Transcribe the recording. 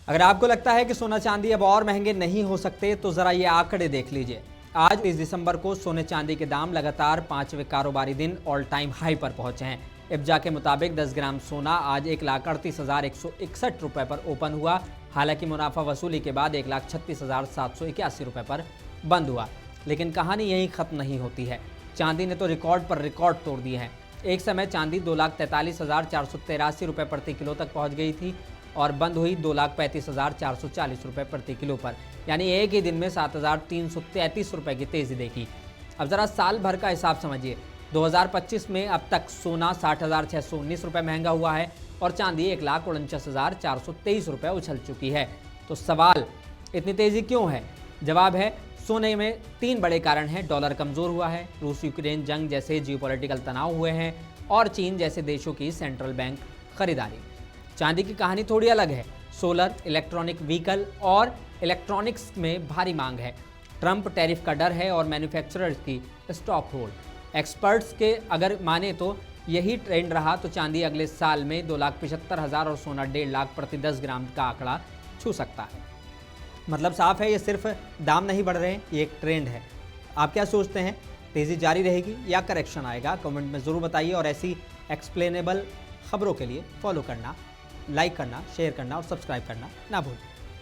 अगर आपको लगता है कि सोना चांदी अब और महंगे नहीं हो सकते तो जरा ये आंकड़े देख लीजिए। आज 30 दिसंबर को सोने चांदी के दाम लगातार 5वें कारोबारी दिन ऑल टाइम हाई पर पहुंचे हैं। इब्जा के मुताबिक 10 ग्राम सोना आज 1,38,161 रुपए पर ओपन हुआ। हालांकि मुनाफा वसूली के बाद 1,36,781 रुपए पर बंद हुआ। लेकिन कहानी यहीं खत्म नहीं होती है। चांदी ने तो रिकॉर्ड पर रिकॉर्ड तोड़ दिए हैं। एक समय चांदी 2,43,483 रुपए प्रति किलो तक पहुंच गई थी और बंद हुई 2,35,440 रुपए प्रति किलो पर, यानी एक ही दिन में 7,333 रुपए की तेजी देखी। अब जरा साल भर का हिसाब समझिए। 2025 में अब तक सोना 60,619 रुपए महंगा हुआ है और चांदी 1,49,423 रुपए उछल चुकी है। तो सवाल, इतनी तेजी क्यों है? जवाब है, सोने में 3 बड़े कारण हैं। डॉलर कमजोर हुआ है, रूस यूक्रेन जंग जैसे जियोपॉलिटिकल तनाव हुए हैं और चीन जैसे देशों की सेंट्रल बैंक खरीदारी। चांदी की कहानी थोड़ी अलग है। सोलर, इलेक्ट्रॉनिक व्हीकल और इलेक्ट्रॉनिक्स में भारी मांग है। ट्रंप टैरिफ का डर है और मैन्युफैक्चरर्स की स्टॉक होल्ड। एक्सपर्ट्स के अगर माने तो यही ट्रेंड रहा तो चांदी अगले साल में 2,75,000 और सोना 1.5 लाख प्रति 10 ग्राम का आंकड़ा छू सकता है। मतलब साफ है, ये सिर्फ दाम नहीं बढ़ रहे हैं, ये एक ट्रेंड है। आप क्या सोचते हैं? तेज़ी जारी रहेगी या करेक्शन आएगा? कमेंट में ज़रूर बताइए और ऐसी एक्सप्लेनेबल खबरों के लिए फॉलो करना, लाइक करना, शेयर करना और सब्सक्राइब करना ना भूलें।